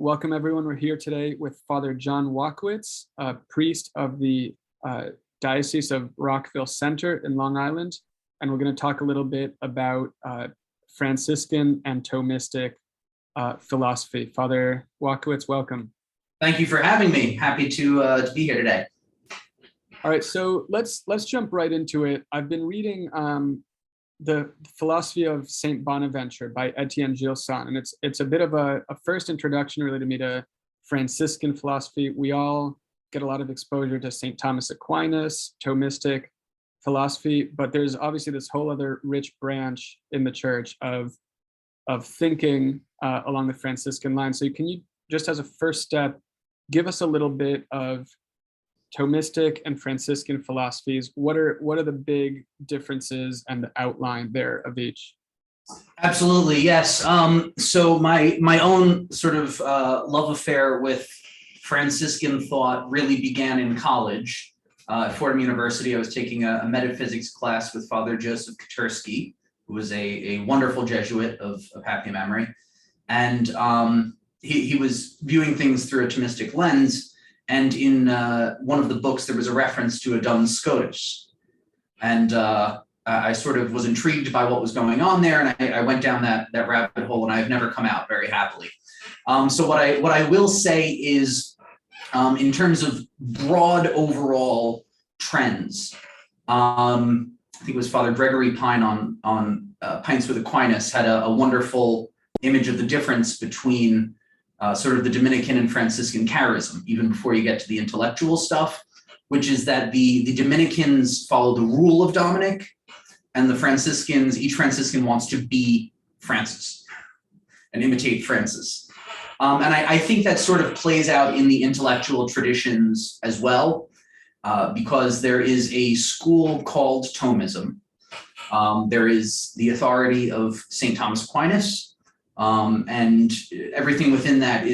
Welcome everyone. We're here today with Father John Wachowicz, a priest of the Diocese of Rockville Centre in Long Island. And we're going to talk a little bit about Franciscan and Thomistic philosophy. Father Wachowicz, welcome. Thank you for having me. Happy to be here today. All right, so let's jump right into it. I've been reading the Philosophy of Saint Bonaventure by Etienne Gilson, and it's a bit of a first introduction really to me to Franciscan philosophy. We all get a lot of exposure to Saint Thomas Aquinas, Thomistic philosophy, but there's obviously this whole other rich branch in the church of thinking along the Franciscan line. So can you, just as a first step, give us a little bit of Thomistic and Franciscan philosophies? What are the big differences and the outline there of each? Absolutely, yes. So my own sort of love affair with Franciscan thought really began in college. At Fordham University, I was taking a metaphysics class with Father Joseph Katursky, who was a wonderful Jesuit of happy memory. And he was viewing things through a Thomistic lens. And in one of the books, there was a reference to a Duns Scotus. And I sort of was intrigued by what was going on there. And I went down that rabbit hole, and I've never come out very happily. So what I will say is, in terms of broad overall trends, I think it was Father Gregory Pine on Pints with Aquinas had a wonderful image of the difference between sort of the Dominican and Franciscan charism, even before you get to the intellectual stuff, which is that the Dominicans follow the rule of Dominic, and the Franciscans, each Franciscan wants to be Francis and imitate Francis. And I think that sort of plays out in the intellectual traditions as well, because there is a school called Thomism. There is the authority of St. Thomas Aquinas, and everything within that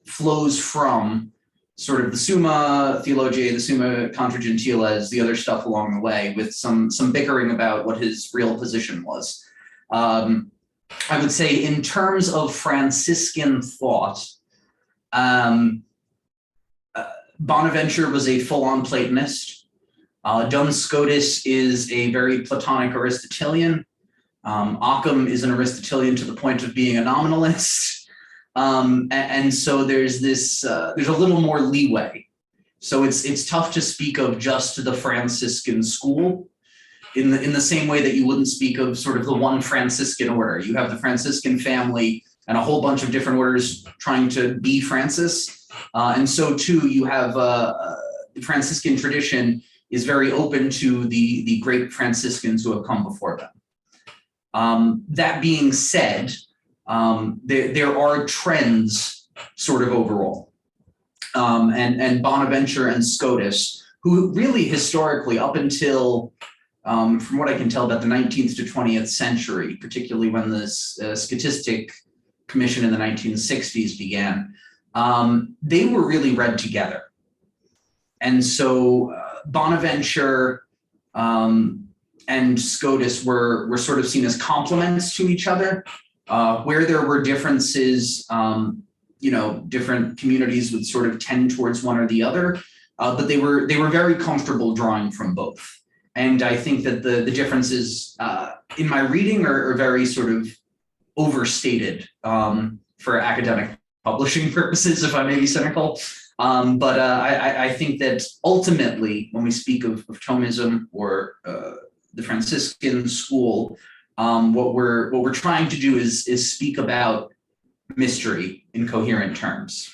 flows from sort of the Summa Theologiae, the Summa Contra Gentiles, the other stuff along the way, with some bickering about what his real position was. I would say in terms of Franciscan thought, Bonaventure was a full-on Platonist. Duns Scotus is a very Platonic Aristotelian. Occam is an Aristotelian to the point of being a nominalist. And so there's this, there's a little more leeway. So it's tough to speak of just the Franciscan school in the same way that you wouldn't speak of sort of the one Franciscan order. You have the Franciscan family and a whole bunch of different orders trying to be Francis. And so too, you have the Franciscan tradition is very open to the great Franciscans who have come before them. That being said, there are trends sort of overall. And Bonaventure and Scotus, who really historically up until, from what I can tell, about the 19th to 20th century, particularly when the Scotistic Commission in the 1960s began, they were really read together. And so Bonaventure and Scotus were sort of seen as complements to each other. Where there were differences, different communities would sort of tend towards one or the other, but they were very comfortable drawing from both. And I think that the differences in my reading are very sort of overstated for academic publishing purposes, if I may be cynical. But I think that ultimately, when we speak of Thomism or the Franciscan school, what we're trying to do is speak about mystery in coherent terms.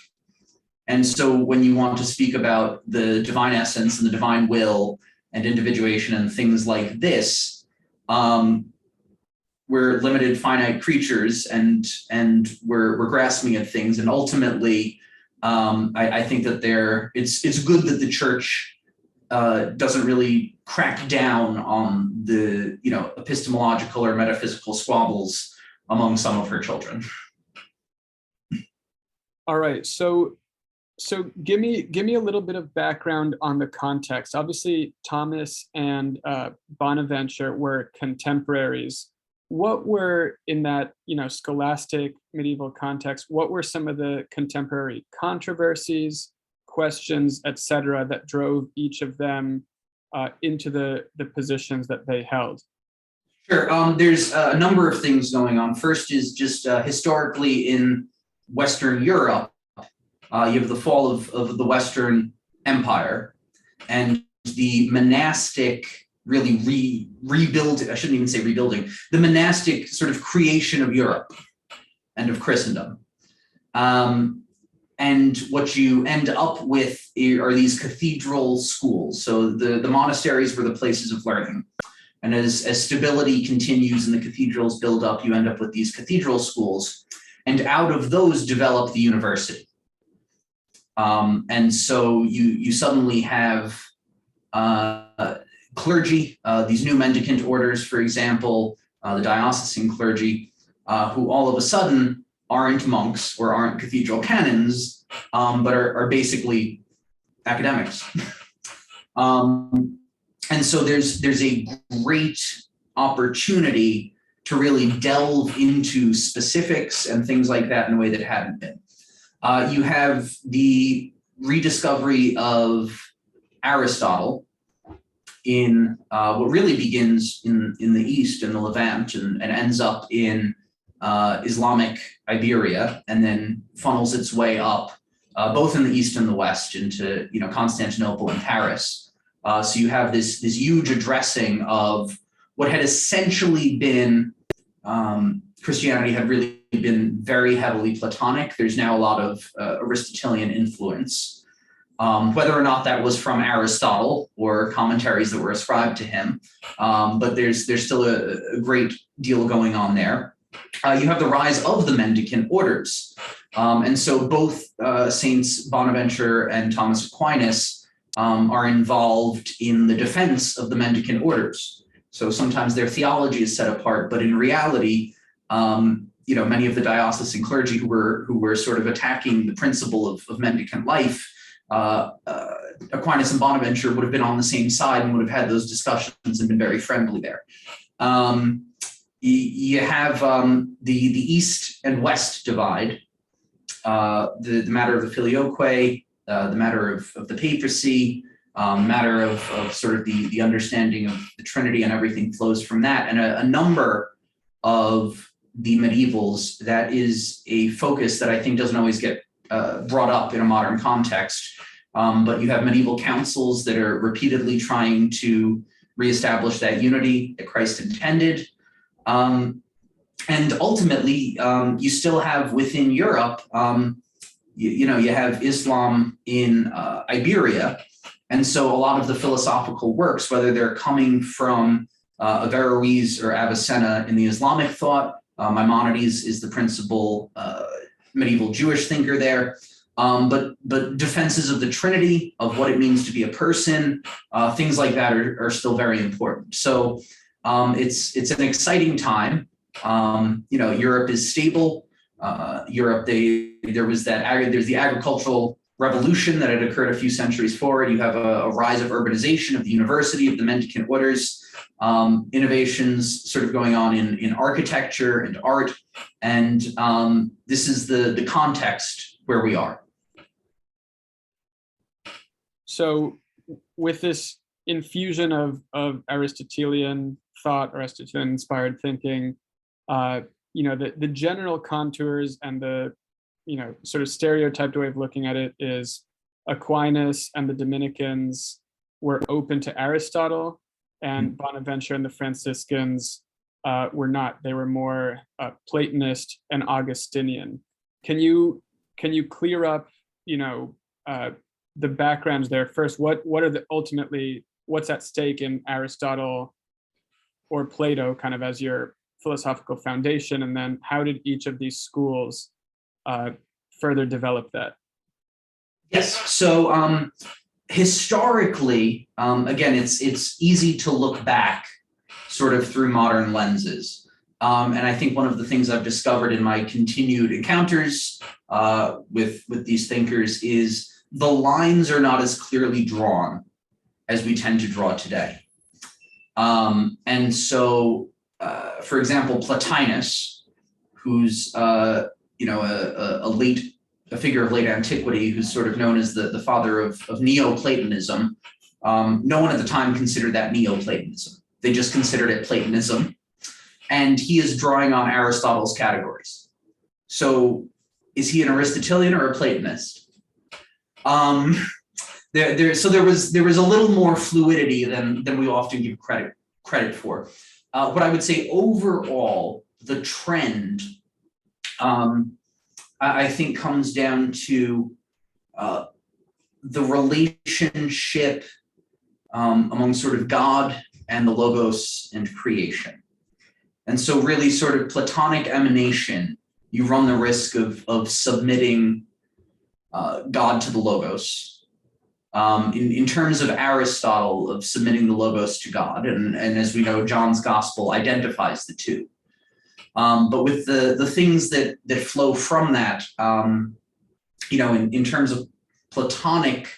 And so when you want to speak about the divine essence and the divine will and individuation and things like this, we're limited finite creatures and we're grasping at things. And ultimately, I think that it's good that the church doesn't really crack down on the epistemological or metaphysical squabbles among some of her children. All right, so give me a little bit of background on the context. Obviously, Thomas and Bonaventure were contemporaries what were in that, scholastic medieval context, what were some of the contemporary controversies, questions, etc., that drove each of them into the positions that they held? Sure. There's a number of things going on. First is just historically in Western Europe, you have the fall of the Western Empire, and the monastic really rebuild. I shouldn't even say rebuilding. The monastic sort of creation of Europe and of Christendom. And what you end up with are these cathedral schools. So the monasteries were the places of learning. And as stability continues and the cathedrals build up, you end up with these cathedral schools. And out of those develop the university. And so you suddenly have clergy, these new mendicant orders, for example, the diocesan clergy, who all of a sudden aren't monks or aren't cathedral canons, but are basically academics. And so there's a great opportunity to really delve into specifics and things like that in a way that hadn't been. You have the rediscovery of Aristotle in what really begins in the East, in the Levant, and ends up in Islamic Iberia, and then funnels its way up, both in the East and the West, into Constantinople and Paris. So you have this huge addressing of what had essentially been Christianity had really been very heavily Platonic. There's now a lot of Aristotelian influence. Whether or not that was from Aristotle or commentaries that were ascribed to him, but there's still a great deal going on there. You have the rise of the mendicant orders. And so both Saints Bonaventure and Thomas Aquinas are involved in the defense of the mendicant orders. So sometimes their theology is set apart, but in reality, many of the diocesan clergy who were sort of attacking the principle of mendicant life, Aquinas and Bonaventure would have been on the same side and would have had those discussions and been very friendly there. You have the East and West divide, the matter of the filioque, the matter of the papacy, matter of sort of the understanding of the Trinity, and everything flows from that. And a number of the medievals, that is a focus that I think doesn't always get brought up in a modern context. But you have medieval councils that are repeatedly trying to reestablish that unity that Christ intended. And ultimately, you still have within Europe, you have Islam in Iberia. And so a lot of the philosophical works, whether they're coming from Averroes or Avicenna in the Islamic thought, Maimonides is the principal medieval Jewish thinker there, but defenses of the Trinity, of what it means to be a person, things like that are still very important. So it's an exciting time. Europe is stable. Europe, there's the agricultural revolution that had occurred a few centuries forward. You have a rise of urbanization of the university, of the mendicant orders, innovations sort of going on in architecture and art. And this is the context where we are. So with this infusion of Aristotelian thought, Aristotelian inspired thinking, the general contours and the sort of stereotyped way of looking at it is Aquinas and the Dominicans were open to Aristotle, and Bonaventure and the Franciscans were not. They were more Platonist and Augustinian. Can you clear up the backgrounds there? First, what are what's at stake in Aristotle or Plato kind of as your philosophical foundation, and then how did each of these schools further develop that? Yes. So historically, again, it's easy to look back sort of through modern lenses. And I think one of the things I've discovered in my continued encounters with these thinkers is the lines are not as clearly drawn as we tend to draw today. And so for example, Plotinus, who's a figure of late antiquity, who's sort of known as the father of Neoplatonism. No one at the time considered that Neoplatonism. They just considered it Platonism. And he is drawing on Aristotle's categories. So is he an Aristotelian or a Platonist? So there was a little more fluidity than we often give credit for. What I would say overall, the trend, I think, comes down to the relationship among sort of God and the Logos and creation. And so really sort of Platonic emanation, you run the risk of submitting God to the Logos. In terms of Aristotle, of submitting the Logos to God. And as we know, John's Gospel identifies the two. But with the things that flow from that, in terms of Platonic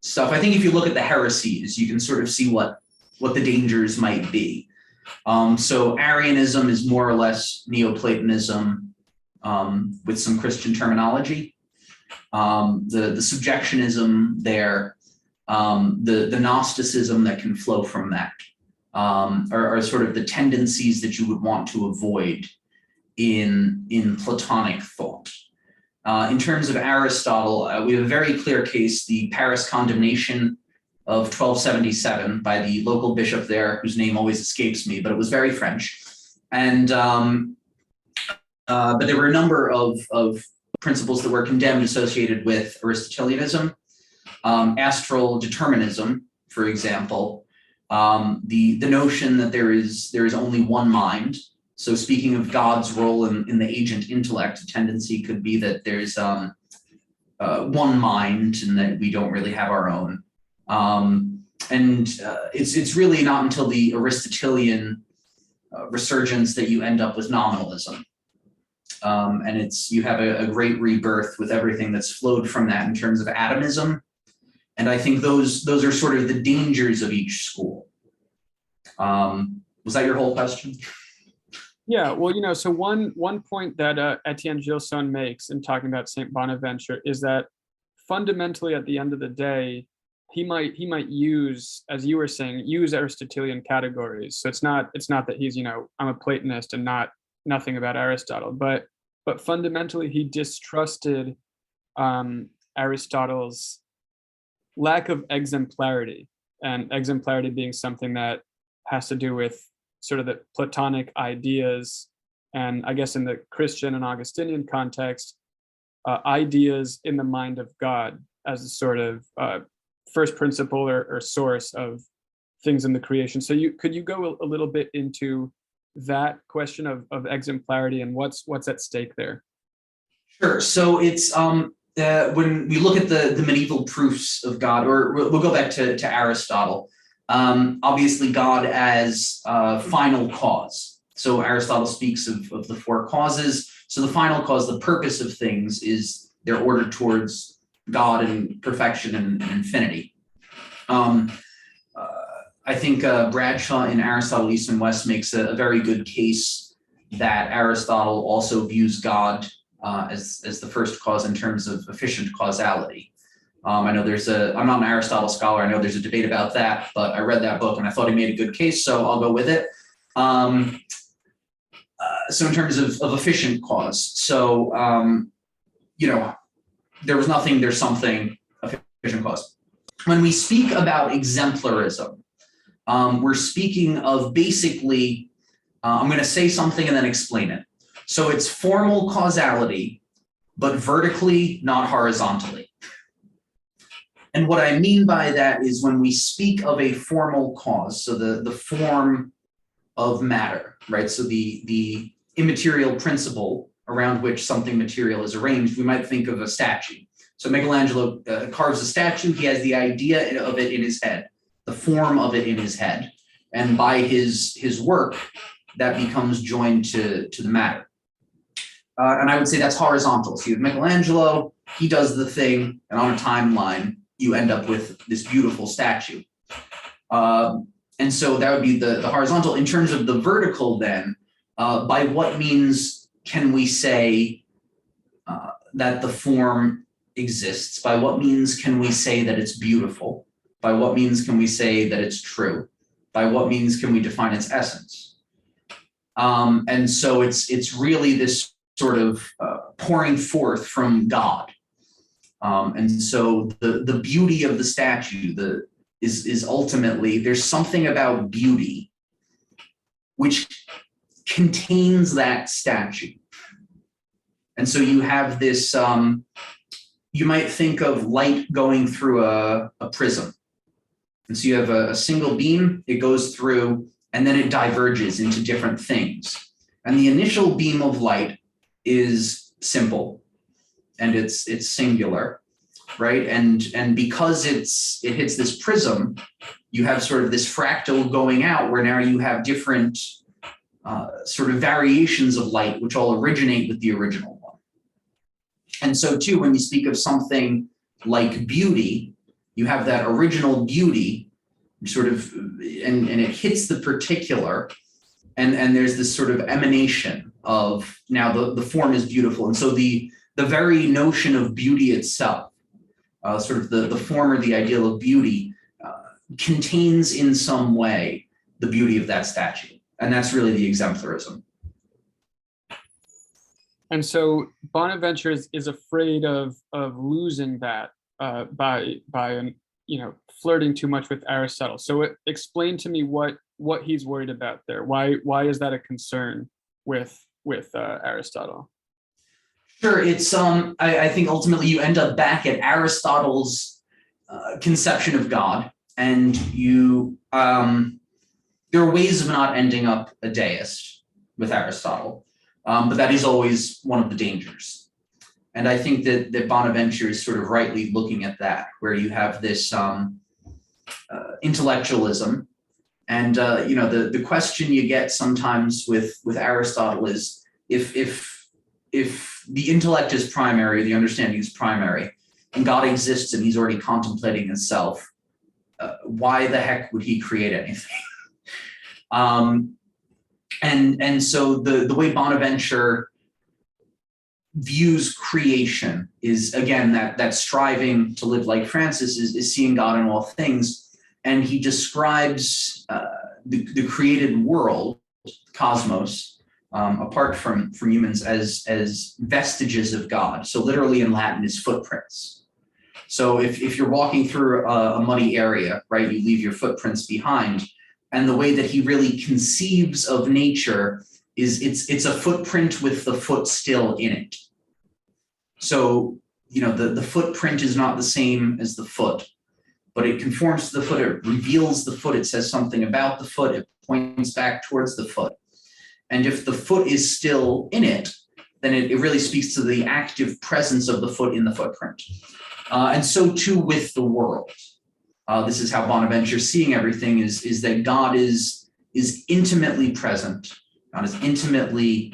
stuff, I think if you look at the heresies, you can sort of see what the dangers might be. So Arianism is more or less Neoplatonism with some Christian terminology. The subjectionism there, the Gnosticism that can flow from that are sort of the tendencies that you would want to avoid in Platonic thought. In terms of Aristotle, we have a very clear case, the Paris condemnation of 1277 by the local bishop there, whose name always escapes me, but it was very French. And but there were a number of principles that were condemned associated with Aristotelianism, astral determinism, for example, the notion that there is only one mind. So speaking of God's role in the agent intellect, a tendency could be that there's one mind and that we don't really have our own. It's really not until the Aristotelian resurgence that you end up with nominalism. And you have a great rebirth with everything that's flowed from that in terms of atomism. And I think those are sort of the dangers of each school. Was that your whole question? Yeah, well, so one point that Etienne Gilson makes in talking about Saint Bonaventure is that fundamentally, at the end of the day, he might use, as you were saying, use Aristotelian categories. So it's not that he's, I'm a Platonist and nothing about Aristotle, but fundamentally he distrusted Aristotle's lack of exemplarity, and exemplarity being something that has to do with sort of the Platonic ideas, and I guess in the Christian and Augustinian context, ideas in the mind of God as a sort of first principle or source of things in the creation. So could you go a little bit into that question of exemplarity and what's at stake there? Sure. So it's when we look at the medieval proofs of God, or we'll go back to Aristotle. Obviously, God as final cause. So Aristotle speaks of the four causes. So the final cause, the purpose of things, is they're ordered towards God and perfection and infinity. I think Bradshaw in Aristotle East and West makes a very good case that Aristotle also views God as the first cause in terms of efficient causality. I know I'm not an Aristotle scholar. I know there's a debate about that, but I read that book and I thought he made a good case, so I'll go with it. So in terms of efficient cause, so, there was nothing, there's something, efficient cause. When we speak about exemplarism, we're speaking of basically, I'm going to say something and then explain it. So it's formal causality, but vertically, not horizontally. And what I mean by that is when we speak of a formal cause, so the form of matter, right? So the immaterial principle around which something material is arranged, we might think of a statue. So Michelangelo carves a statue. He has the idea of it in his head, the form of it in his head. And by his work, that becomes joined to the matter. And I would say that's horizontal. So you have Michelangelo, he does the thing, and on a timeline, you end up with this beautiful statue. And so that would be the horizontal. In terms of the vertical then, by what means can we say that the form exists? By what means can we say that it's beautiful? By what means can we say that it's true? By what means can we define its essence? And so it's really this sort of pouring forth from God. And so the beauty of the statue is ultimately, there's something about beauty which contains that statue. And so you have this, you might think of light going through a prism. And so you have a single beam, it goes through, and then it diverges into different things. And the initial beam of light is simple, and it's singular, right? And because it hits this prism, you have sort of this fractal going out, where now you have different sort of variations of light, which all originate with the original one. And so too, when you speak of something like beauty, you have that original beauty sort of, and it hits the particular, and there's this sort of emanation of, now the form is beautiful. And so the very notion of beauty itself, sort of the form or the ideal of beauty, contains in some way the beauty of that statue. And that's really the exemplarism. And so Bonaventure is afraid of losing that by flirting too much with Aristotle. So explain to me what he's worried about there. Why is that a concern with Aristotle? Sure, it's I think ultimately you end up back at Aristotle's conception of God, and you there are ways of not ending up a deist with Aristotle, but that is always one of the dangers. And I think that Bonaventure is sort of rightly looking at that, where you have this intellectualism, and the question you get sometimes with Aristotle is, if the intellect is primary, the understanding is primary, and God exists and he's already contemplating himself, why the heck would he create anything? And so the way Bonaventure views creation is, again, that striving to live like Francis is seeing God in all things. And he describes the created world, cosmos, apart from humans, as vestiges of God. So literally in Latin is footprints. So if you're walking through a muddy area, right, you leave your footprints behind. And the way that he really conceives of nature is it's a footprint with the foot still in it. So, the footprint is not the same as the foot, but it conforms to the foot. It reveals the foot. It says something about the foot. It points back towards the foot. And if the foot is still in it, then it really speaks to the active presence of the foot in the footprint. And so too with the world. This is how Bonaventure is seeing everything, is that God is intimately present. God is intimately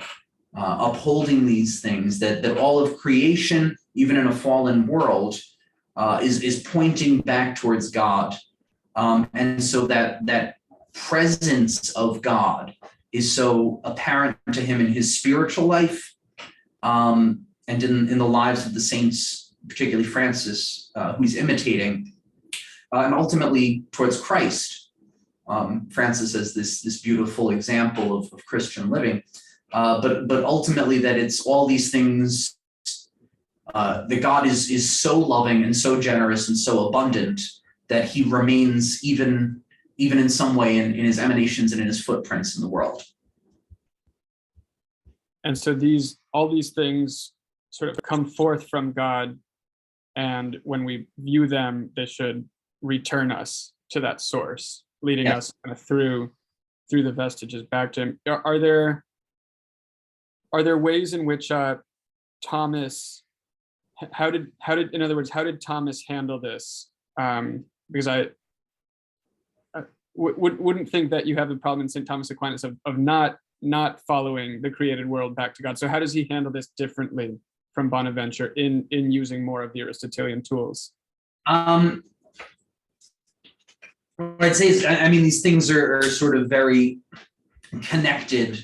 upholding these things, that all of creation, even in a fallen world, is pointing back towards God. And so that presence of God is so apparent to him in his spiritual life, and in the lives of the saints, particularly Francis, who he's imitating, and ultimately towards Christ. Francis as this beautiful example of Christian living, but ultimately that it's all these things, that God is so loving and so generous and so abundant that he remains even in some way in his emanations and in his footprints in the world. And so all these things sort of come forth from God, and when we view them, they should return us to that source, leading us kind of through the vestiges back to him. Are there ways in which Thomas, how did Thomas handle this? Because I wouldn't think that you have the problem in St. Thomas Aquinas of not following the created world back to God. So how does he handle this differently from Bonaventure in using more of the Aristotelian tools? what I'd say is, I mean, these things are sort of very connected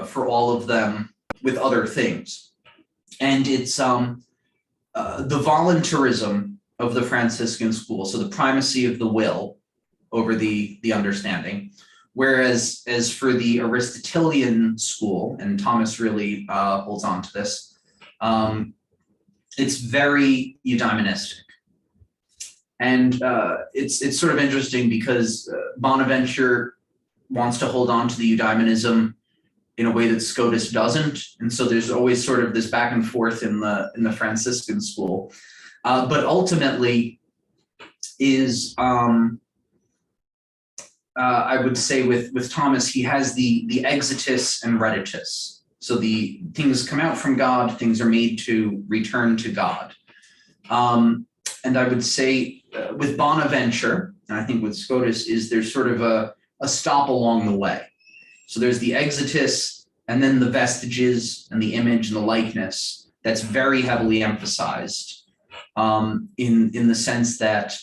for all of them with other things. And it's the voluntarism of the Franciscan school, so the primacy of the will over the understanding. Whereas as for the Aristotelian school, and Thomas really holds on to this, it's very eudaimonistic. And it's sort of interesting because Bonaventure wants to hold on to the eudaimonism in a way that Scotus doesn't, and so there's always sort of this back and forth in the Franciscan school. But ultimately, is I would say with Thomas, he has the exitus and reditus. So the things come out from God, things are made to return to God. And I would say with Bonaventure, and I think with Scotus, is there's sort of a stop along the way. So there's the exitus, and then the vestiges and the image and the likeness that's very heavily emphasized in the sense that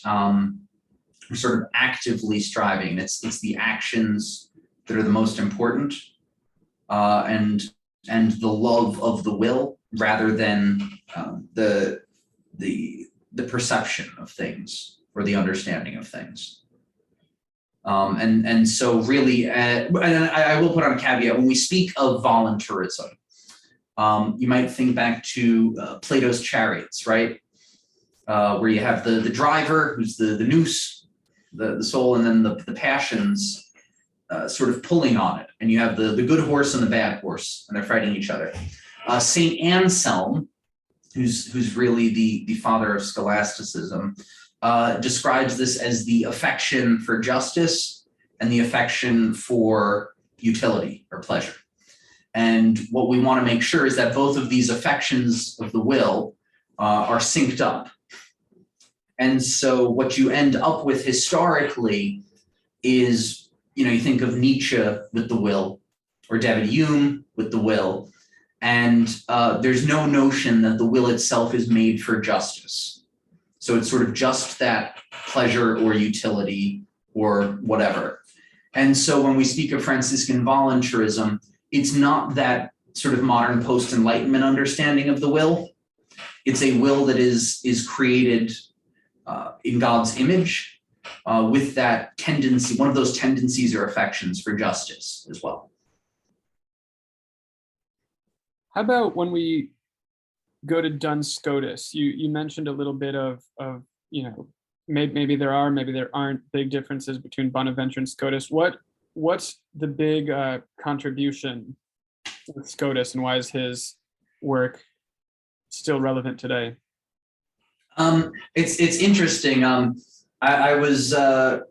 we're sort of actively striving. It's the actions that are the most important, and the love of the will rather than the perception of things or the understanding of things. And so really, and I will put on a caveat, when we speak of voluntarism, you might think back to Plato's Chariots, right? Where you have the driver, who's the nous, the soul, and then the passions sort of pulling on it. And you have the good horse and the bad horse, and they're fighting each other. Saint Anselm, who's really the father of scholasticism, describes this as the affection for justice and the affection for utility or pleasure. And what we want to make sure is that both of these affections of the will are synced up. And so what you end up with historically is, you think of Nietzsche with the will, or David Hume with the will, and there's no notion that the will itself is made for justice. So it's sort of just that pleasure or utility or whatever. And so when we speak of Franciscan voluntarism, it's not that sort of modern post-Enlightenment understanding of the will. It's a will that is created in God's image with that tendency, one of those tendencies or affections for justice as well. How about when we go to Duns Scotus? You mentioned a little bit of maybe there are, maybe there aren't big differences between Bonaventure and Scotus. What's the big contribution with Scotus, and why is his work still relevant today? It's interesting. I was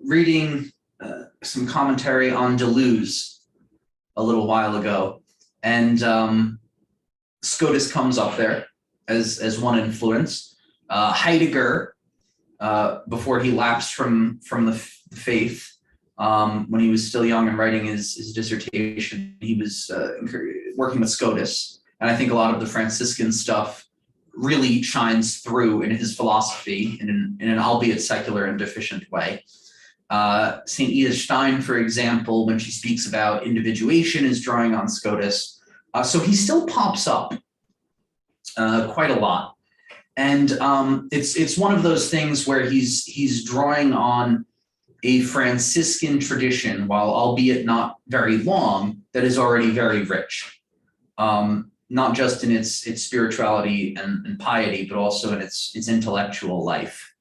reading some commentary on Deleuze a little while ago, and Scotus comes up there as one influence. Heidegger, before he lapsed from the faith, when he was still young and writing his dissertation, he was working with Scotus, and I think a lot of the Franciscan stuff really shines through in his philosophy in an albeit secular and deficient way. St. Edith Stein, for example, when she speaks about individuation, is drawing on Scotus. So he still pops up quite a lot. And it's one of those things where he's drawing on a Franciscan tradition, while albeit not very long, that is already very rich. Not just in its spirituality and piety, but also in its intellectual life.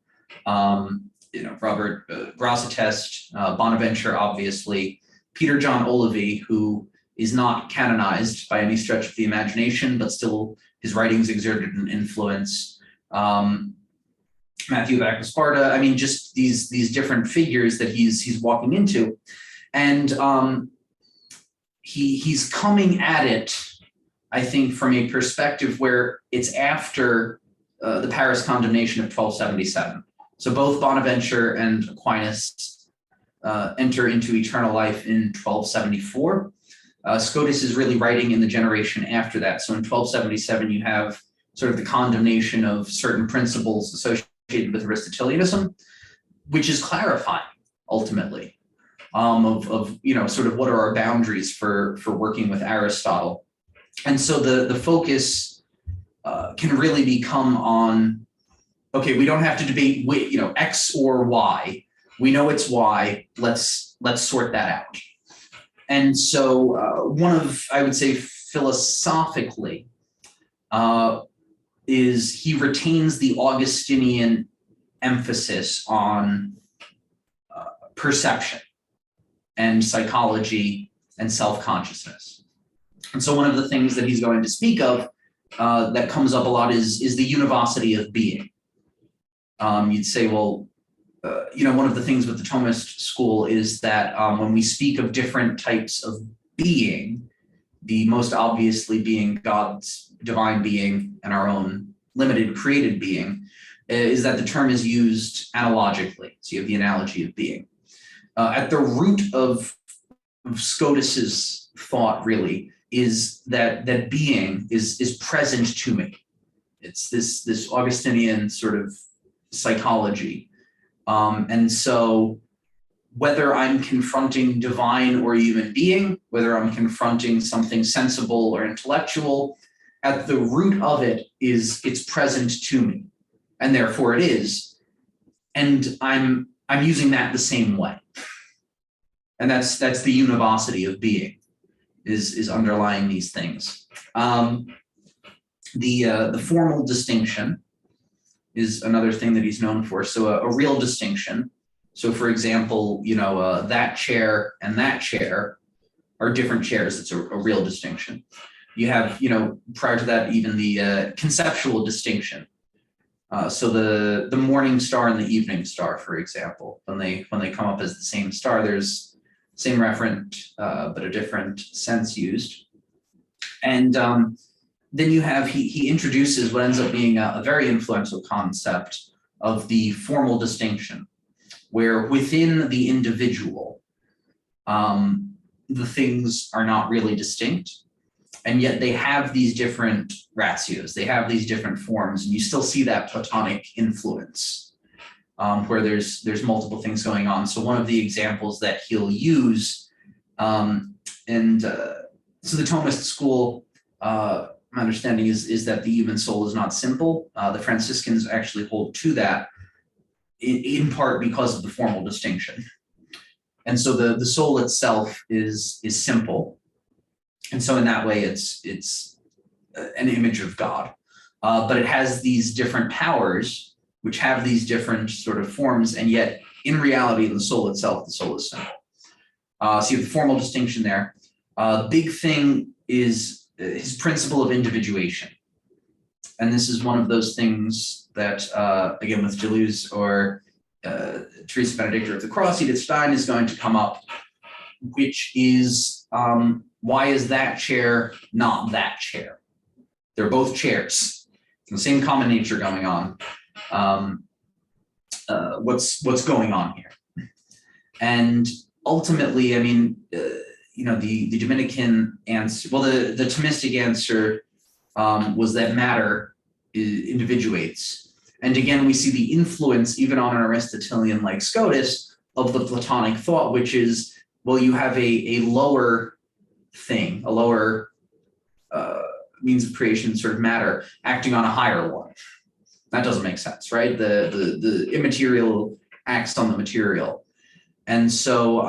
Robert Grosseteste, Bonaventure, obviously, Peter John Olivey, who is not canonized by any stretch of the imagination, but still his writings exerted an influence. Matthew of Aquisparta. I mean, just these different figures that he's walking into, and he's coming at it, I think, from a perspective where it's after the Paris condemnation of 1277. So both Bonaventure and Aquinas enter into eternal life in 1274. Scotus is really writing in the generation after that. So in 1277, you have sort of the condemnation of certain principles associated with Aristotelianism, which is clarifying ultimately, of sort of what are our boundaries for working with Aristotle. And so the focus can really become on, okay, we don't have to debate X or Y. We know it's Y. Let's sort that out. And so one of, I would say, philosophically, is he retains the Augustinian emphasis on perception and psychology and self-consciousness. And so one of the things that he's going to speak of that comes up a lot is the univocity of being. You'd say, well, one of the things with the Thomist school is that when we speak of different types of being, the most obviously being God's divine being and our own limited created being, is that the term is used analogically. So you have the analogy of being. At the root of Scotus's thought really is that being is present to me. It's this Augustinian sort of psychology. And so whether I'm confronting divine or human being, whether I'm confronting something sensible or intellectual, at the root of it is it's present to me, and therefore it is. And I'm using that the same way. And that's the univocity of being, is underlying these things. The formal distinction is another thing that he's known for. So a real distinction. So for example, that chair and that chair are different chairs. It's a real distinction. You have, prior to that, even the conceptual distinction. So the morning star and the evening star, for example, when they come up as the same star, there's same referent, but a different sense used. And then you have, he introduces what ends up being a very influential concept of the formal distinction, where within the individual, the things are not really distinct, and yet they have these different ratios, they have these different forms, and you still see that Platonic influence, where there's multiple things going on. So one of the examples that he'll use, so the Thomist school, my understanding is that the human soul is not simple. The Franciscans actually hold to that, in part because of the formal distinction. And so the soul itself is simple. And so in that way, it's an image of God. But it has these different powers, which have these different sort of forms, and yet in reality, the soul itself, the soul is simple. So you have the formal distinction there. Big thing is his principle of individuation. And this is one of those things that, again, with Deleuze or Teresa Benedicta of the Cross, Edith Stein is going to come up, which is, why is that chair not that chair? They're both chairs. The same common nature going on. What's going on here? And ultimately, I mean, the Dominican answer, well, the Thomistic answer was that matter individuates. And again, we see the influence, even on an Aristotelian like Scotus, of the Platonic thought, which is, well, you have a lower thing, a lower means of creation, sort of matter, acting on a higher one. That doesn't make sense, right? The immaterial acts on the material. And so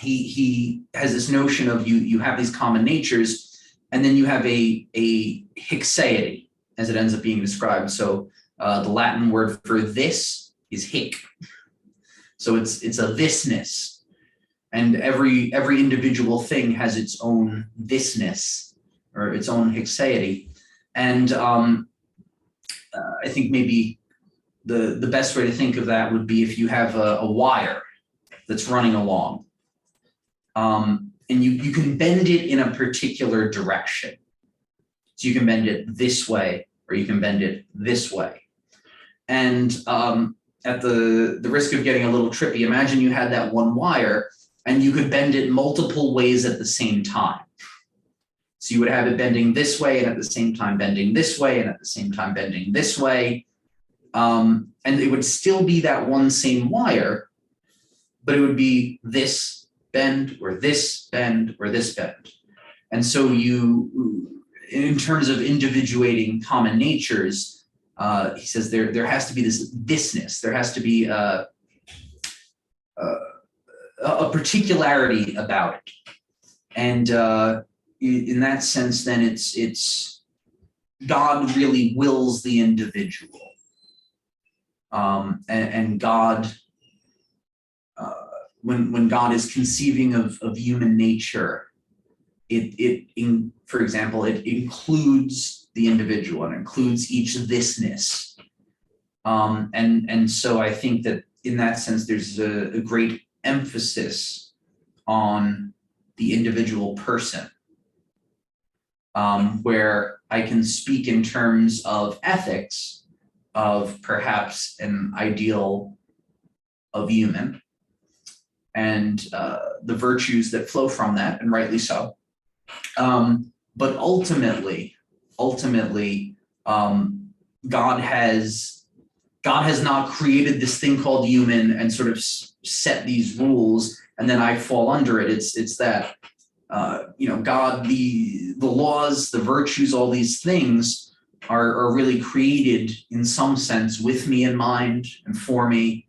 he has this notion of you have these common natures, and then you have a hic-seity, as it ends up being described. So the Latin word for this is hic. So it's a thisness, and every individual thing has its own thisness, or its own hic-seity. And I think maybe the best way to think of that would be if you have a wire that's running along, and you can bend it in a particular direction. So you can bend it this way, or you can bend it this way. And at the risk of getting a little trippy, imagine you had that one wire and you could bend it multiple ways at the same time. So you would have it bending this way, and at the same time bending this way, and at the same time bending this way. And it would still be that one same wire, but it would be this bend or this bend or this bend. And so in terms of individuating common natures, he says there has to be thisness, there has to be a particularity about it. And in that sense, then it's God really wills the individual. And God, when God is conceiving of human nature, for example, it includes the individual and includes each thisness. And so I think that in that sense, there's a great emphasis on the individual person, where I can speak in terms of ethics, of perhaps an ideal of human and the virtues that flow from that, and rightly so. But ultimately, God has not created this thing called human and sort of set these rules, and then I fall under it. It's that God, the laws, the virtues, all these things are really created in some sense with me in mind and for me.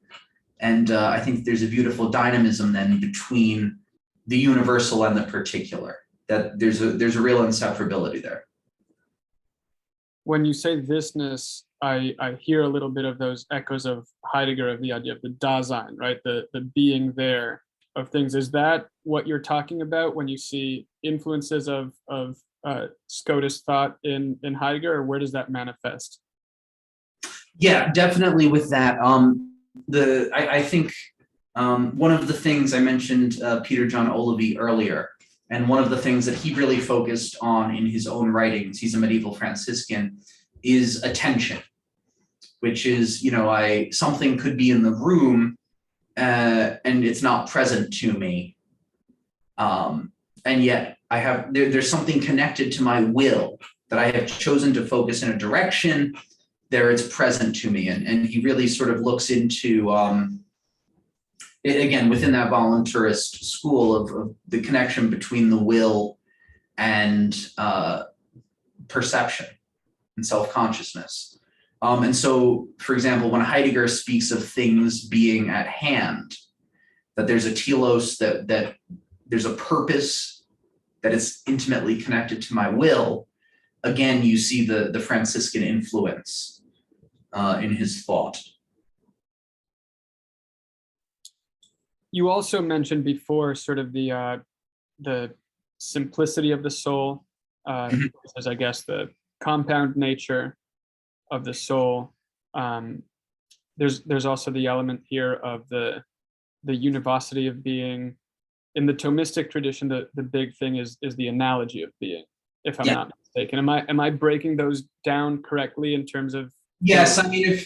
And I think there's a beautiful dynamism then between the universal and the particular, that there's a real inseparability there. When you say thisness, I hear a little bit of those echoes of Heidegger, of the idea of the Dasein, right? The being there of things. Is that what you're talking about when you see influences of Scotus thought in Heidegger, or where does that manifest? Yeah, definitely with that. I think one of the things I mentioned Peter John Olivy earlier, and one of the things that he really focused on in his own writings, he's a medieval Franciscan, is attention, which is, something could be in the room and it's not present to me. And yet there's something connected to my will that I have chosen to focus in a direction. There it's present to me. And he really sort of looks into, again, within that voluntarist school of the connection between the will and perception and self-consciousness. And so, for example, when Heidegger speaks of things being at hand, that there's a telos, that there's a purpose that is intimately connected to my will, again, you see the Franciscan influence in his thought. You also mentioned before sort of the simplicity of the soul, as I guess the compound nature of the soul. There's also the element here of the univocity of being. In the Thomistic tradition, the big thing is the analogy of being, if I'm not mistaken. Am I breaking those down correctly in terms of? Yes, I mean,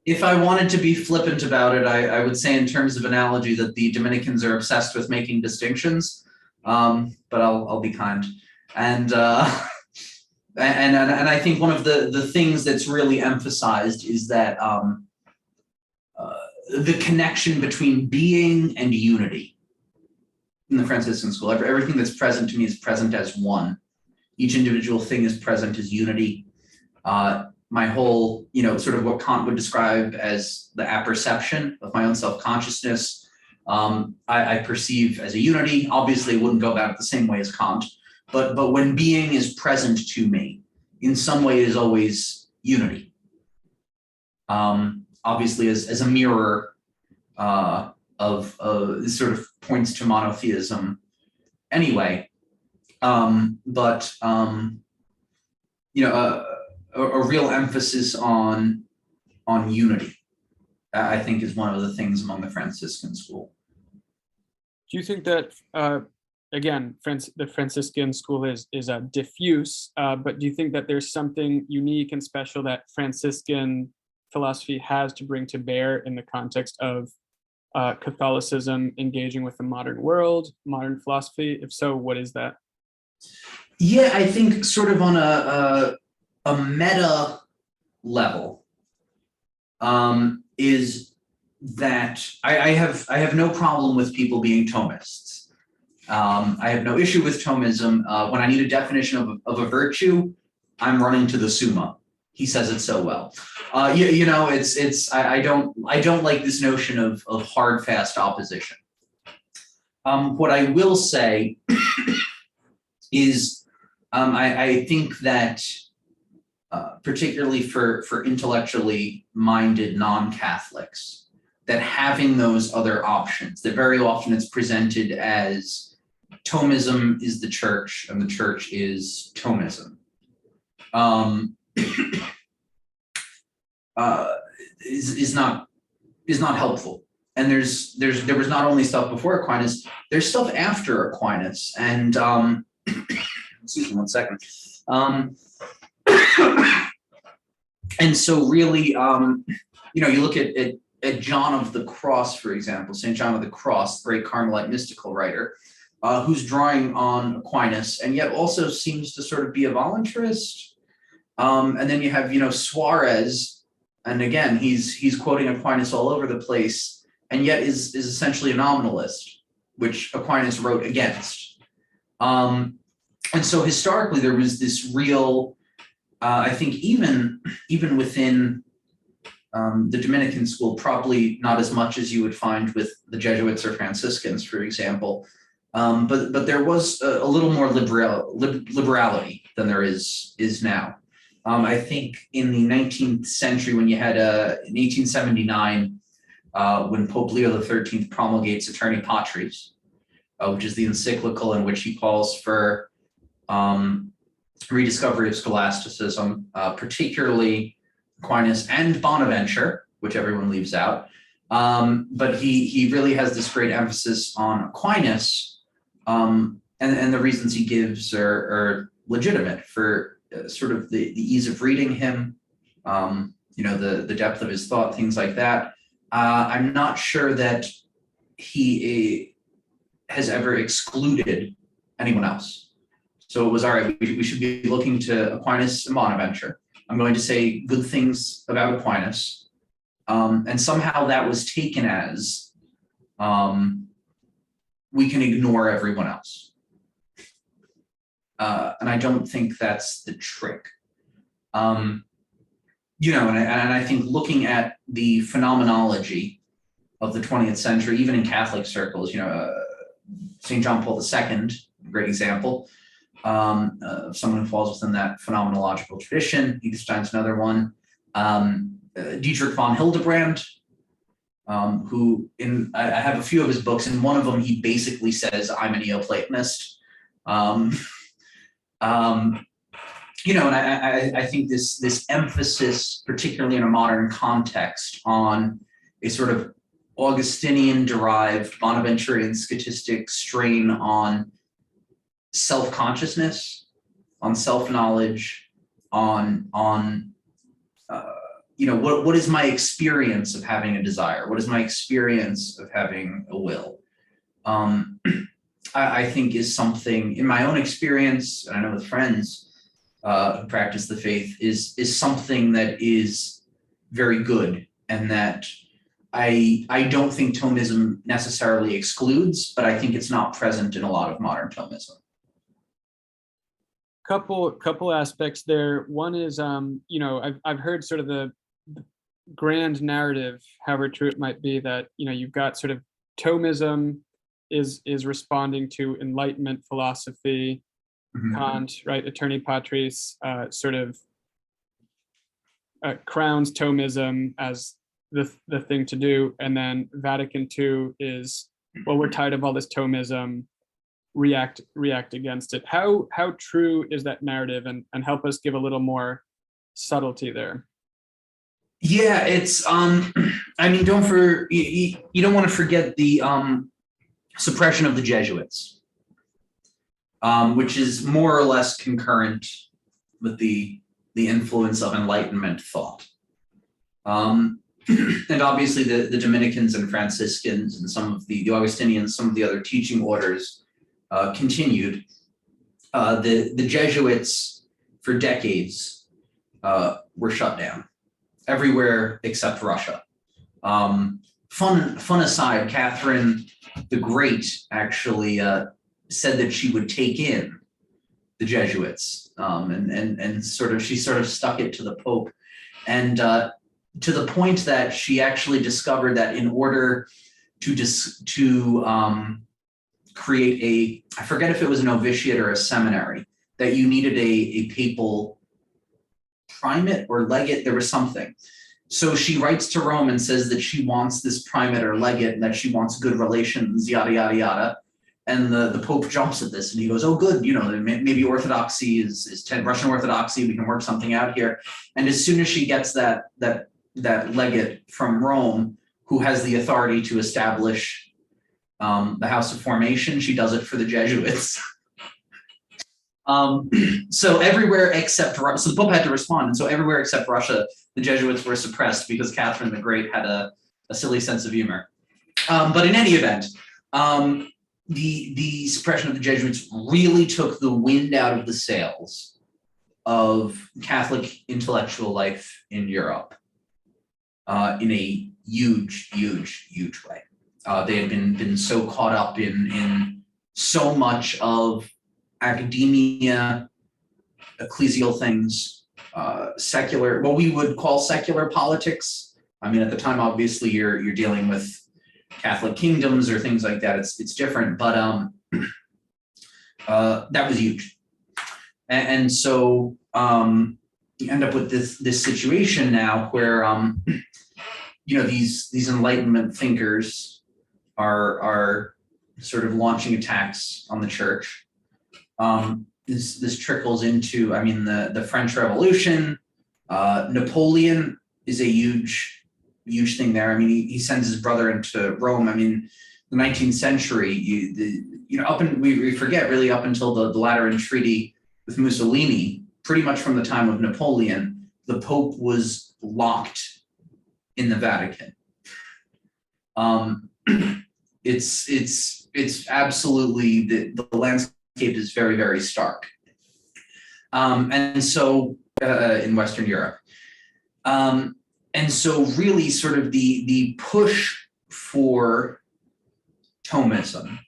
if I wanted to be flippant about it, I would say in terms of analogy that the Dominicans are obsessed with making distinctions, but I'll be kind. And I think one of the things that's really emphasized is that the connection between being and unity. In the Franciscan school, everything that's present to me is present as one. Each individual thing is present as unity. My whole, sort of what Kant would describe as the apperception of my own self-consciousness, I perceive as a unity. Obviously, it wouldn't go about it the same way as Kant, but when being is present to me, in some way it is always unity. Obviously, as a mirror of sort of points to monotheism anyway, but a real emphasis on unity, I think, is one of the things among the Franciscan school. Do you think that again, the Franciscan school is diffuse, but do you think that there's something unique and special that Franciscan philosophy has to bring to bear in the context of Catholicism engaging with the modern world, modern philosophy? If so, what is that? Yeah, I think sort of on a meta level, is that I have no problem with people being Thomists. I have no issue with Thomism. When I need a definition of a virtue, I'm running to the Summa. He says it so well. I don't like this notion of hard, fast opposition. What I will say is I think that particularly for intellectually minded non-Catholics, that having those other options, that very often it's presented as Thomism is the church and the church is Thomism, is not helpful. And there was not only stuff before Aquinas, there's stuff after Aquinas. And excuse me 1 second. And so really, you look at John of the Cross, for example, St. John of the Cross, great Carmelite mystical writer, who's drawing on Aquinas and yet also seems to sort of be a voluntarist. And then you have, Suarez, and again, he's quoting Aquinas all over the place, and yet is essentially a nominalist, which Aquinas wrote against. And so historically, there was this real, I think even within the Dominican school, probably not as much as you would find with the Jesuits or Franciscans, for example, but there was a little more liberality than there is now. I think in the 19th century, when you had in 1879, when Pope Leo XIII promulgates Aeterni Patris, which is the encyclical in which he calls for rediscovery of scholasticism, particularly Aquinas and Bonaventure, which everyone leaves out. But he really has this great emphasis on Aquinas, and the reasons he gives are legitimate for sort of the ease of reading him, the depth of his thought, things like that. I'm not sure that he has ever excluded anyone else. So it was, all right, we should be looking to Aquinas and Bonaventure. I'm going to say good things about Aquinas. And somehow that was taken as we can ignore everyone else. And I don't think that's the trick. And I think looking at the phenomenology of the 20th century, even in Catholic circles, St. John Paul II, great example, of someone who falls within that phenomenological tradition. Edith Stein's another one. Dietrich von Hildebrand, who I have a few of his books. In one of them, he basically says, I'm a Neoplatonist. And I think this emphasis, particularly in a modern context, on a sort of Augustinian-derived Bonaventurian scotistic strain on self-consciousness, on self-knowledge, on what is my experience of having a desire? What is my experience of having a will? I think is something in my own experience, and I know with friends who practice the faith, is something that is very good, and that I don't think Thomism necessarily excludes, but I think it's not present in a lot of modern Thomism. Couple aspects there. One is, I've heard sort of the grand narrative, however true it might be, that you've got sort of Thomism is responding to Enlightenment philosophy, mm-hmm. Kant, right? Aeterni Patris sort of crowns Thomism as the thing to do, and then Vatican II is, well, we're tired of all this Thomism, react against it. How true is that narrative, and help us give a little more subtlety there? Yeah, it's you don't want to forget the suppression of the Jesuits, which is more or less concurrent with the influence of Enlightenment thought. And obviously the Dominicans and Franciscans and some of the Augustinians, some of the other teaching orders continued. The Jesuits for decades were shut down everywhere except Russia. fun aside, Catherine the Great actually said that she would take in the Jesuits, and she sort of stuck it to the Pope, and to the point that she actually discovered that in order to create I forget if it was a novitiate or a seminary, that you needed a papal primate or legate, there was something. So she writes to Rome and says that she wants this primate or legate and that she wants good relations, yada, yada, yada. And the Pope jumps at this and he goes, oh, good, maybe Orthodoxy is Russian Orthodoxy, we can work something out here. And as soon as she gets that legate from Rome, who has the authority to establish the House of Formation, she does it for the Jesuits. So everywhere except Russia, so the Pope had to respond, and so everywhere except Russia, the Jesuits were suppressed because Catherine the Great had a silly sense of humor. But in any event, the suppression of the Jesuits really took the wind out of the sails of Catholic intellectual life in Europe in a huge way. They had been so caught up in so much of academia, ecclesial things, secular, what we would call secular politics. I mean, at the time, obviously, you're dealing with Catholic kingdoms or things like that. It's different, but that was huge, and so you end up with this situation now where these Enlightenment thinkers are sort of launching attacks on the church. This trickles into, I mean, the French Revolution. Napoleon is a huge thing there. I mean, he sends his brother into Rome. I mean, the 19th century, we forget really up until the Lateran Treaty with Mussolini, pretty much from the time of Napoleon, the Pope was locked in the Vatican. It's absolutely the landscape is very, very stark. And so in Western Europe. And so really sort of the push for Thomism,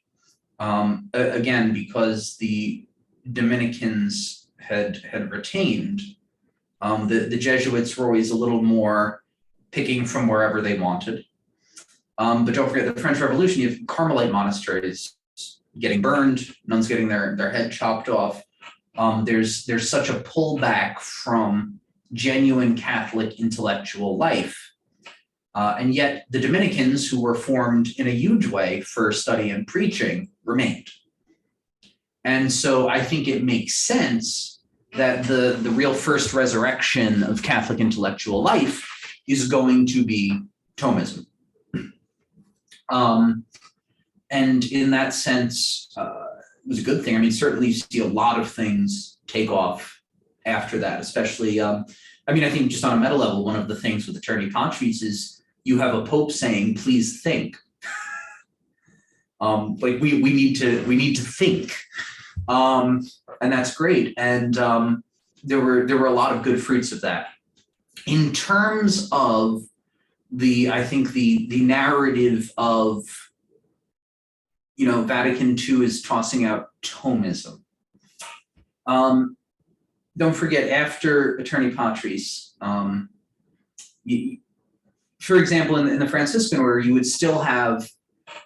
again, because the Dominicans had retained, the Jesuits were always a little more picking from wherever they wanted. But don't forget the French Revolution, you have Carmelite monasteries getting burned, nuns getting their head chopped off. There's such a pullback from genuine Catholic intellectual life. And yet the Dominicans, who were formed in a huge way for study and preaching, remained. And so I think it makes sense that the real first resurrection of Catholic intellectual life is going to be Thomism. And in that sense, it was a good thing. I mean, certainly you see a lot of things take off after that, especially, I think just on a meta level, one of the things with Aeterni Patris is you have a Pope saying, please think. Like we need to think. And that's great. And there were a lot of good fruits of that. In terms of the narrative of, Vatican II is tossing out Thomism. Don't forget, after Aeterni Patris, for example, in the Franciscan order, you would still have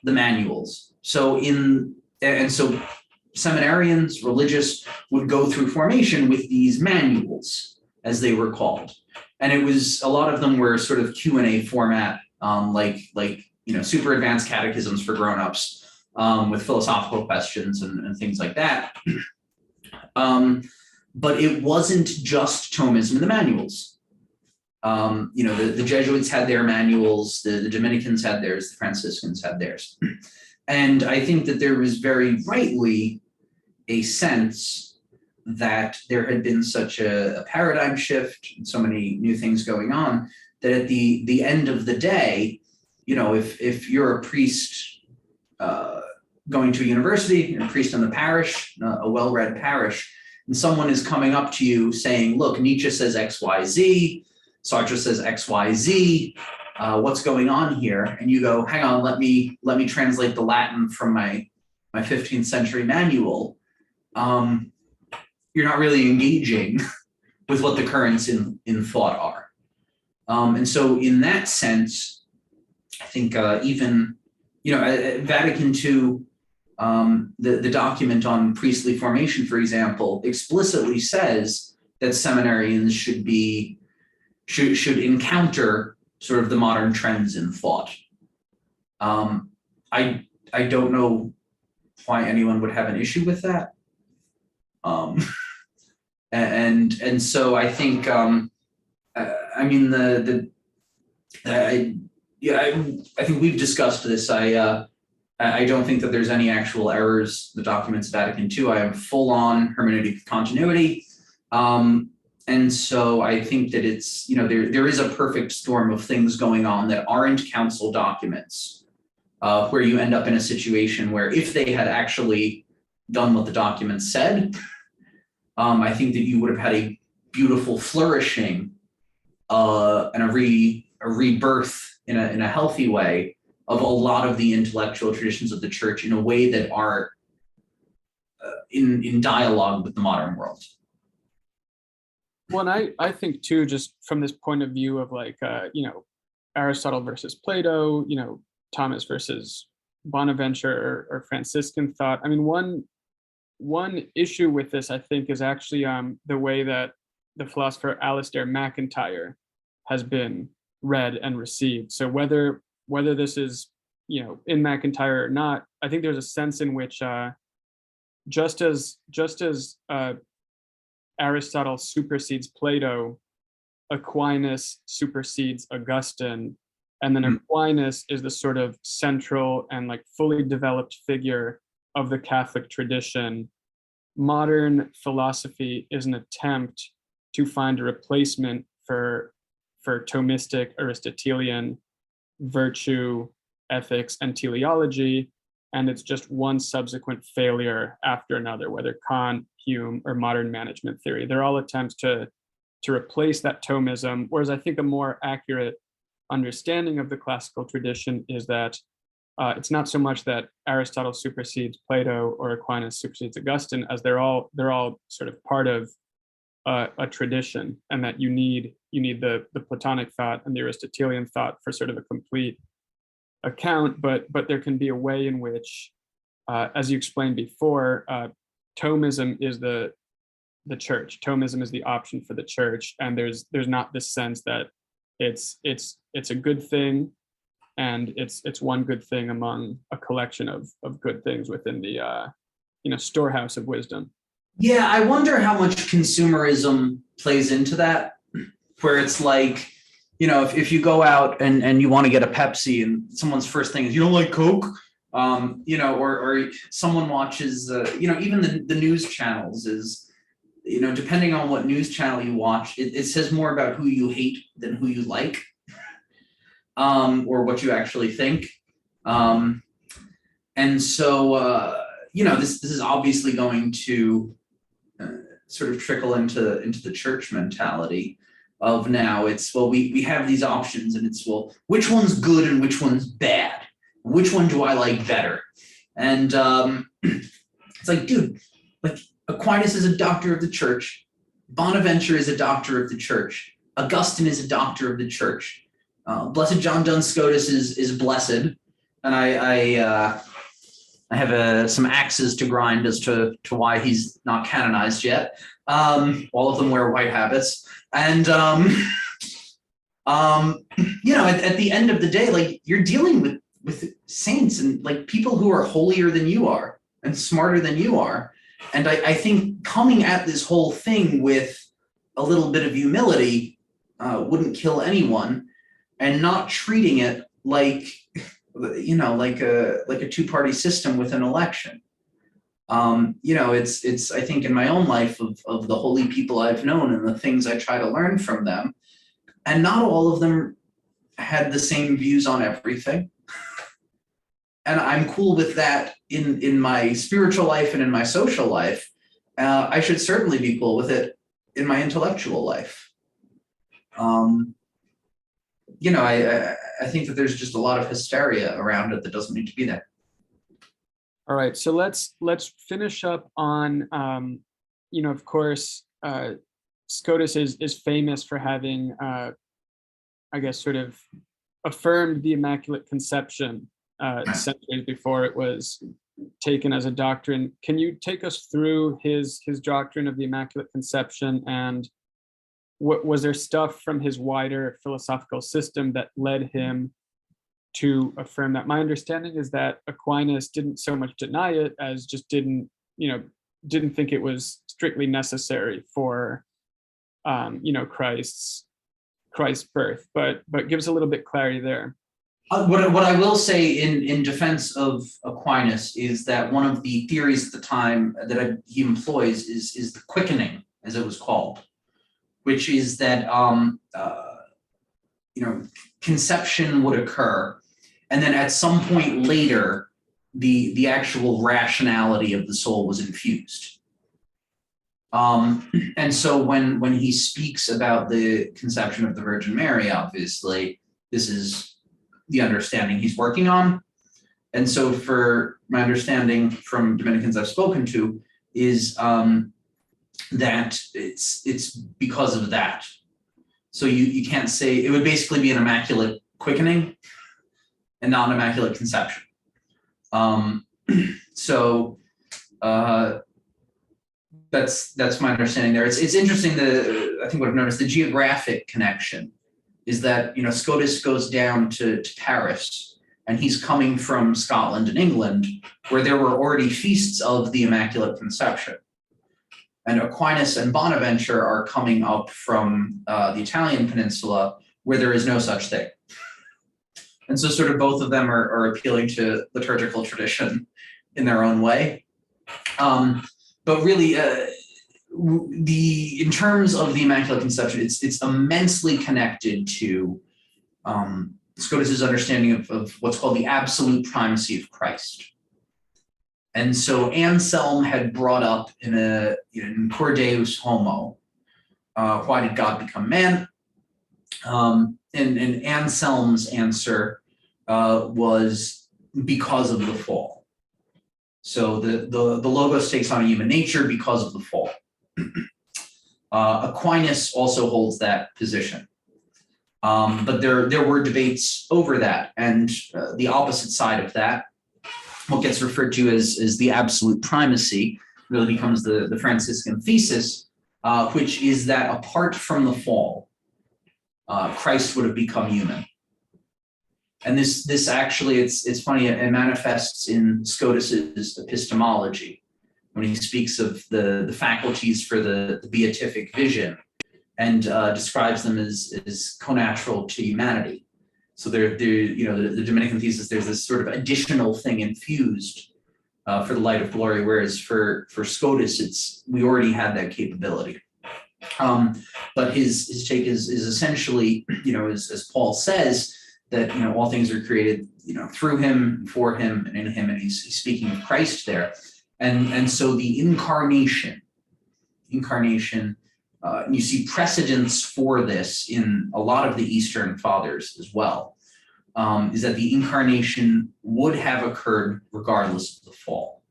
the manuals. So seminarians, religious, would go through formation with these manuals, as they were called. And it was, a lot of them were sort of Q&A format, like super advanced catechisms for grownups, with philosophical questions and things like that. But it wasn't just Thomism in the manuals. The Jesuits had their manuals, the Dominicans had theirs, the Franciscans had theirs. And I think that there was very rightly a sense that there had been such a paradigm shift and so many new things going on that at the end of the day, if you're a priest going to a university, and a priest in the parish, a well-read parish, and someone is coming up to you saying, look, Nietzsche says X, Y, Z, Sartre says X, Y, Z, what's going on here? And you go, hang on, let me translate the Latin from my 15th century manual. You're not really engaging with what the currents in thought are. And so in that sense, I think even, Vatican II, the document on priestly formation, for example, explicitly says that seminarians should encounter sort of the modern trends in thought. I don't know why anyone would have an issue with that. And so I think I think we've discussed this. I don't think that there's any actual errors in the documents of Vatican II. I have full on hermeneutic continuity. And so I think that it's, there is a perfect storm of things going on that aren't council documents, where you end up in a situation where if they had actually done what the document said, I think that you would have had a beautiful flourishing and a rebirth in a healthy way of a lot of the intellectual traditions of the church in a way that are in dialogue with the modern world. Well, and I think too, just from this point of view of like, Aristotle versus Plato, Thomas versus Bonaventure or Franciscan thought. I mean, one issue with this, I think, is actually the way that the philosopher Alistair MacIntyre has been read and received. So whether this is, in MacIntyre or not, I think there's a sense in which just as Aristotle supersedes Plato, Aquinas supersedes Augustine, and then Aquinas is the sort of central and like fully developed figure of the Catholic tradition. Modern philosophy is an attempt to find a replacement for Thomistic Aristotelian virtue, ethics, and teleology, and it's just one subsequent failure after another, whether Kant, Hume, or modern management theory. They're all attempts to replace that Thomism, whereas I think a more accurate understanding of the classical tradition is that it's not so much that Aristotle supersedes Plato or Aquinas supersedes Augustine, as they're all sort of part of a tradition, and that you need the Platonic thought and the Aristotelian thought for sort of a complete account, but there can be a way in which, as you explained before, Thomism is the church. Thomism is the option for the church, and there's not this sense that it's a good thing, and it's one good thing among a collection of good things within the storehouse of wisdom. Yeah, I wonder how much consumerism plays into that, where it's like, if you go out and you want to get a Pepsi and someone's first thing is, you don't like Coke, or someone watches, even the news channels is, depending on what news channel you watch, it says more about who you hate than who you like, or what you actually think. And so, this is obviously going to sort of trickle into the church mentality of now. It's, well, we have these options, and it's, well, which one's good and which one's bad? Which one do I like better? And it's like, dude, like Aquinas is a doctor of the church. Bonaventure is a doctor of the church. Augustine is a doctor of the church. Blessed John Duns Scotus is blessed. And I have some axes to grind as to why he's not canonized yet. All of them wear white habits. And, at the end of the day, like, you're dealing with saints and like people who are holier than you are and smarter than you are. And I think coming at this whole thing with a little bit of humility wouldn't kill anyone, and not treating it like, like a two-party system with an election. It's I think in my own life of the holy people I've known and the things I try to learn from them, and not all of them had the same views on everything. And I'm cool with that in my spiritual life and in my social life. I should certainly be cool with it in my intellectual life. I think that there's just a lot of hysteria around it that doesn't need to be there. All right, so let's finish up on, of course, Scotus is famous for having, I guess, sort of affirmed the Immaculate Conception centuries before it was taken as a doctrine. Can you take us through his doctrine of the Immaculate Conception, and what was there stuff from his wider philosophical system that led him to affirm that? My understanding is that Aquinas didn't so much deny it as just didn't think it was strictly necessary for Christ's birth, but give us a little bit clarity there. What I will say in defense of Aquinas is that one of the theories at the time that he employs is the quickening, as it was called, which is that conception would occur, and then at some point later, the actual rationality of the soul was infused. And so when he speaks about the conception of the Virgin Mary, obviously, this is the understanding he's working on. And so for my understanding from Dominicans I've spoken to is that it's because of that. So you can't say, it would basically be an immaculate quickening and not an immaculate conception. That's my understanding there. It's interesting I think what I've noticed, the geographic connection is that, Scotus goes down to Paris, and he's coming from Scotland and England, where there were already feasts of the Immaculate Conception. And Aquinas and Bonaventure are coming up from the Italian peninsula, where there is no such thing. And so sort of both of them are appealing to liturgical tradition in their own way. But really, in terms of the Immaculate Conception, it's immensely connected to Scotus's understanding of what's called the absolute primacy of Christ. And so Anselm had brought up in Cur Deus Homo, why did God become man? And Anselm's answer was because of the fall. So the Logos takes on a human nature because of the fall. Aquinas also holds that position. But there were debates over that, and the opposite side of that, what gets referred to as the absolute primacy, really becomes the Franciscan thesis, which is that apart from the fall, Christ would have become human. And this actually, it's funny, it manifests in Scotus's epistemology when he speaks of the faculties for the beatific vision, and describes them as connatural to humanity. So the Dominican thesis, there's this sort of additional thing infused for the light of glory, whereas for Scotus, we already had that capability. But his take is essentially, as Paul says, that all things are created through him, for him, and in him, and he's speaking of Christ there. And so the incarnation, you see precedents for this in a lot of the Eastern Fathers as well, is that the incarnation would have occurred regardless of the fall.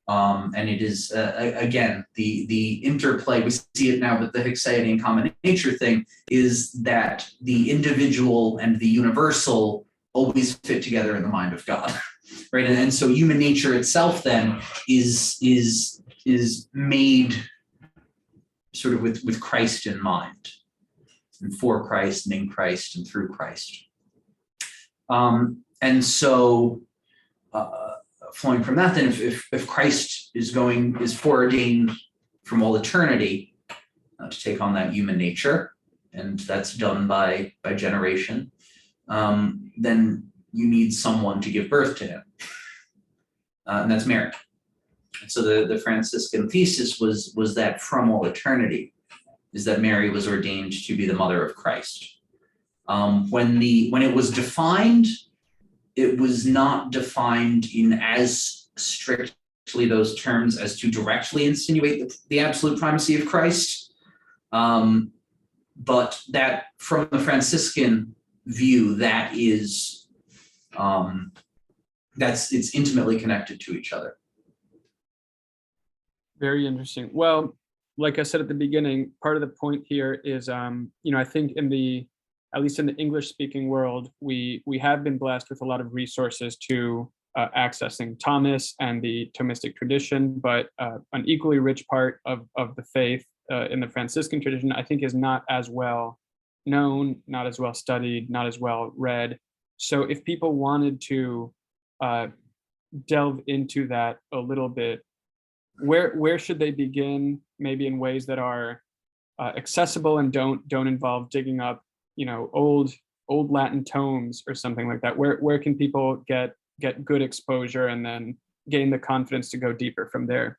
And it is, again, the interplay, we see it now with the Hixiety and common nature thing, is that the individual and the universal always fit together in the mind of God, right? And so human nature itself then is made sort of with Christ in mind, and for Christ and in Christ and through Christ. And so flowing from that, then if Christ is foreordained from all eternity to take on that human nature, and that's done by generation, then you need someone to give birth to him, and that's Mary. And so the Franciscan thesis was that from all eternity is that Mary was ordained to be the mother of Christ. When it was defined, it was not defined in as strictly those terms as to directly insinuate the absolute primacy of Christ. but that from the Franciscan view, that is, it's intimately connected to each other. Very interesting. Well, like I said at the beginning, part of the point here is, I think at least in the English-speaking world, we have been blessed with a lot of resources to accessing Thomas and the Thomistic tradition, but an equally rich part of the faith in the Franciscan tradition, I think, is not as well known, not as well studied, not as well read. So if people wanted to delve into that a little bit, where should they begin? Maybe in ways that are accessible and don't involve digging up, old Latin tomes or something like that. Where can people get good exposure and then gain the confidence to go deeper from there?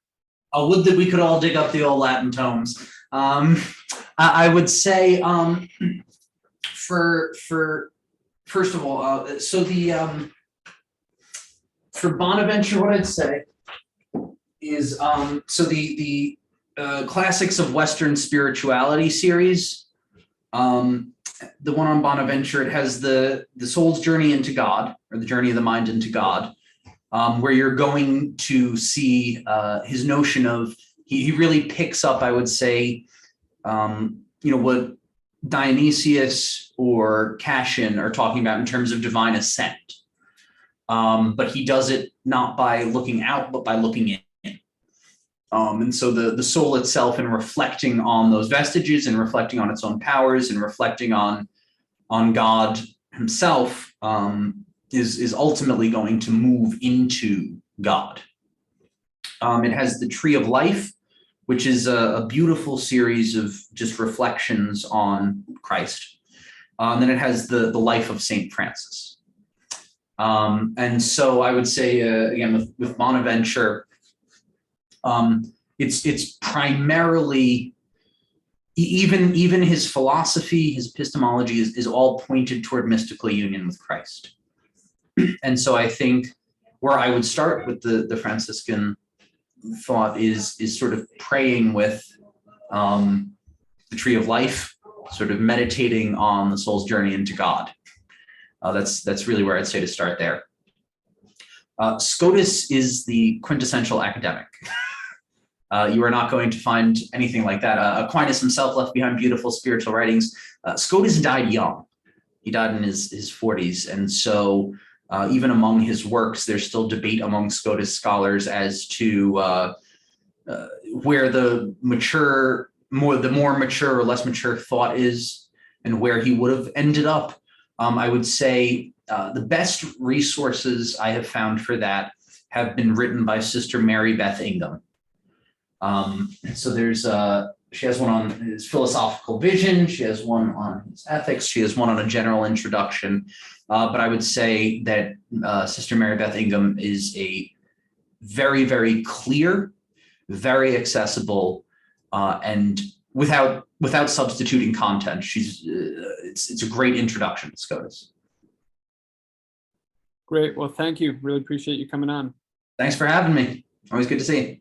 Oh, would that we could all dig up the old Latin tomes. I would say, for first of all, for Bonaventure, what I'd say is, so the Classics of Western Spirituality series, the one on Bonaventure, it has the soul's journey into God, or the journey of the mind into God, where you're going to see his notion of, he really picks up, I would say, what Dionysius or Cassian are talking about in terms of divine ascent. But he does it not by looking out, but by looking in. And so the soul itself, in reflecting on those vestiges and reflecting on its own powers and reflecting on God himself, is ultimately going to move into God. It has the Tree of Life, which is a beautiful series of just reflections on Christ. Then it has the Life of Saint Francis. And so I would say, again, with Bonaventure, it's primarily, even his philosophy, his epistemology is all pointed toward mystical union with Christ. And so I think where I would start with the Franciscan thought is sort of praying with the Tree of Life, sort of meditating on the soul's journey into God. That's really where I'd say to start there. Scotus is the quintessential academic. You are not going to find anything like that. Aquinas himself left behind beautiful spiritual writings. Scotus died young. He died in his 40s. And so even among his works, there's still debate among Scotus scholars as to where the more mature or less mature thought is, and where he would have ended up. I would say the best resources I have found for that have been written by Sister Mary Beth Ingham. So there's she has one on his philosophical vision, she has one on his ethics, she has one on a general introduction. But I would say that Sister Mary Beth Ingham is a very, very clear, very accessible, and without substituting content. It's a great introduction to Scotus. Great. Well, thank you. Really appreciate you coming on. Thanks for having me. Always good to see you.